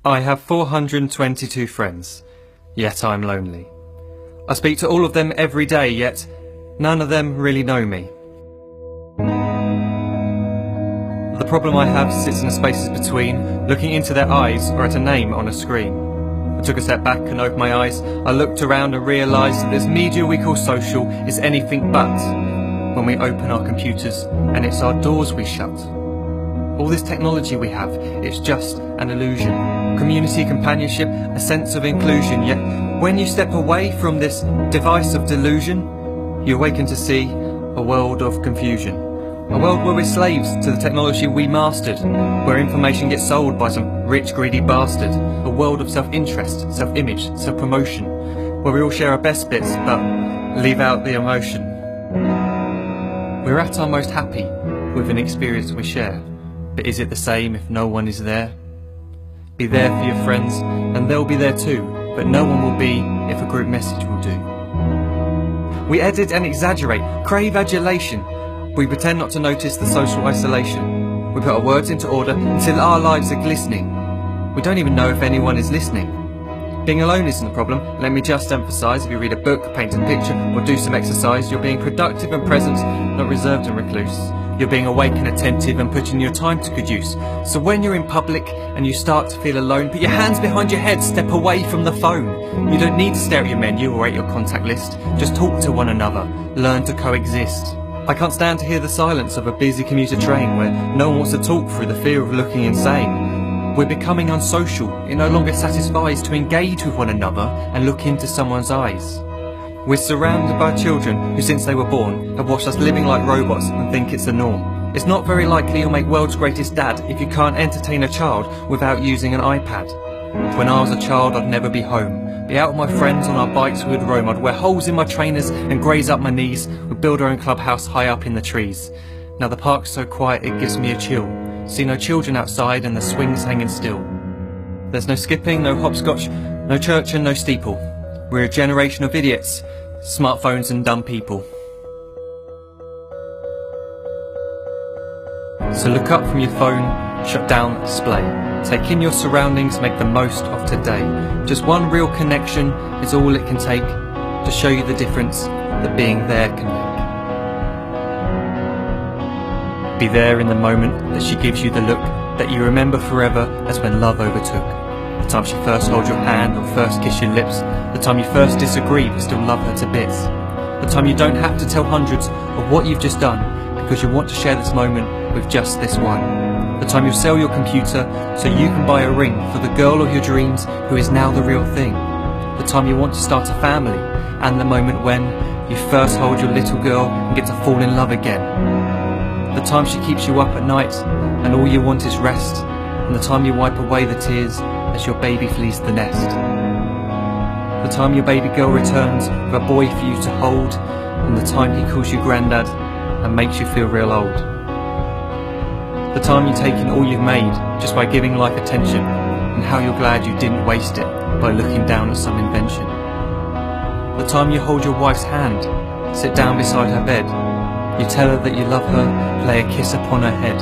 I have 422 friends, yet I'm lonely. I speak to all of them every day, yet none of them really know me. The problem I have sits in the spaces between, looking into their eyes or at a name on a screen. I took a step back and opened my eyes. I looked around and realised that this media we call social is anything but when we open our computers and it's our doors we shut. All this technology we have, it's just an illusion. Community, companionship, a sense of inclusion. Yet when you step away from this device of delusion, you awaken to see a world of confusion. A world where we're slaves to the technology we mastered, where information gets sold by some rich, greedy bastard. A world of self-interest, self-image, self-promotion, where we all share our best bits but leave out the emotion. We're at our most happy with an experience we share. But is it the same if no one is there? Be there for your friends, and they'll be there too, but no one will be if a group message will do. We edit and exaggerate, crave adulation. We pretend not to notice the social isolation. We put our words into order until our lives are glistening. We don't even know if anyone is listening. Being alone isn't a problem. Let me just emphasise, if you read a book, paint a picture, or do some exercise, you're being productive and present, not reserved and recluse. You're being awake and attentive and putting your time to good use. So when you're in public and you start to feel alone, put your hands behind your head, step away from the phone. You don't need to stare at your menu or at your contact list. Just talk to one another. Learn to coexist. I can't stand to hear the silence of a busy commuter train where no one wants to talk through the fear of looking insane. We're becoming unsocial. It no longer satisfies to engage with one another and look into someone's eyes. We're surrounded by children who, since they were born, have watched us living like robots and think it's the norm. It's not very likely you'll make world's greatest dad if you can't entertain a child without using an iPad. When I was a child, I'd never be home. Be out with my friends on our bikes, we would roam. I'd wear holes in my trainers and graze up my knees. We'd build our own clubhouse high up in the trees. Now the park's so quiet it gives me a chill. See no children outside and the swings hanging still. There's no skipping, no hopscotch, no church and no steeple. We're a generation of idiots, smartphones and dumb people. So look up from your phone, shut down the display. Take in your surroundings, make the most of today. Just one real connection is all it can take to show you the difference that being there can make. Be there in the moment that she gives you the look that you remember forever as when love overtook. The time she first holds your hand or first kiss your lips. The time you first disagree but still love her to bits. The time you don't have to tell hundreds of what you've just done because you want to share this moment with just this one. The time you sell your computer so you can buy a ring for the girl of your dreams who is now the real thing. The time you want to start a family, and the moment when you first hold your little girl and get to fall in love again. The time she keeps you up at night and all you want is rest, and the time you wipe away the tears as your baby flees the nest. The time your baby girl returns with a boy for you to hold, and the time he calls you granddad and makes you feel real old. The time you take in all you've made just by giving life attention, and how you're glad you didn't waste it by looking down at some invention. The time you hold your wife's hand, sit down beside her bed, you tell her that you love her, lay a kiss upon her head.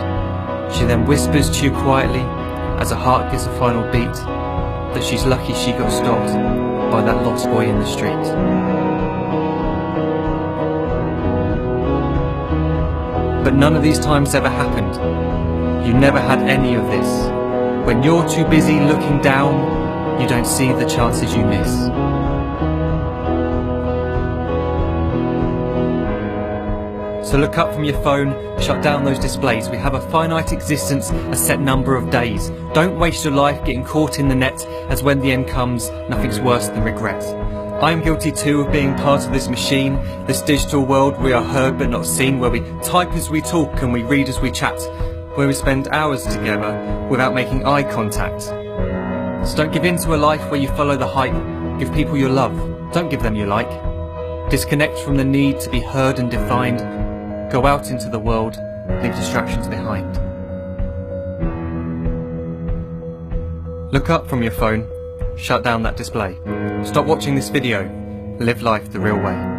She then whispers to you quietly, as her heart gives a final beat, that she's lucky she got stopped by that lost boy in the street. But none of these times ever happened. You never had any of this. When you're too busy looking down, you don't see the chances you miss. So look up from your phone, shut down those displays. We have a finite existence, a set number of days. Don't waste your life getting caught in the net, as when the end comes, nothing's worse than regret. I'm guilty too of being part of this machine, this digital world we are heard but not seen, where we type as we talk and we read as we chat, where we spend hours together without making eye contact. So don't give in to a life where you follow the hype. Give people your love, don't give them your like. Disconnect from the need to be heard and defined. Go out into the world, leave distractions behind. Look up from your phone, shut down that display. Stop watching this video, live life the real way.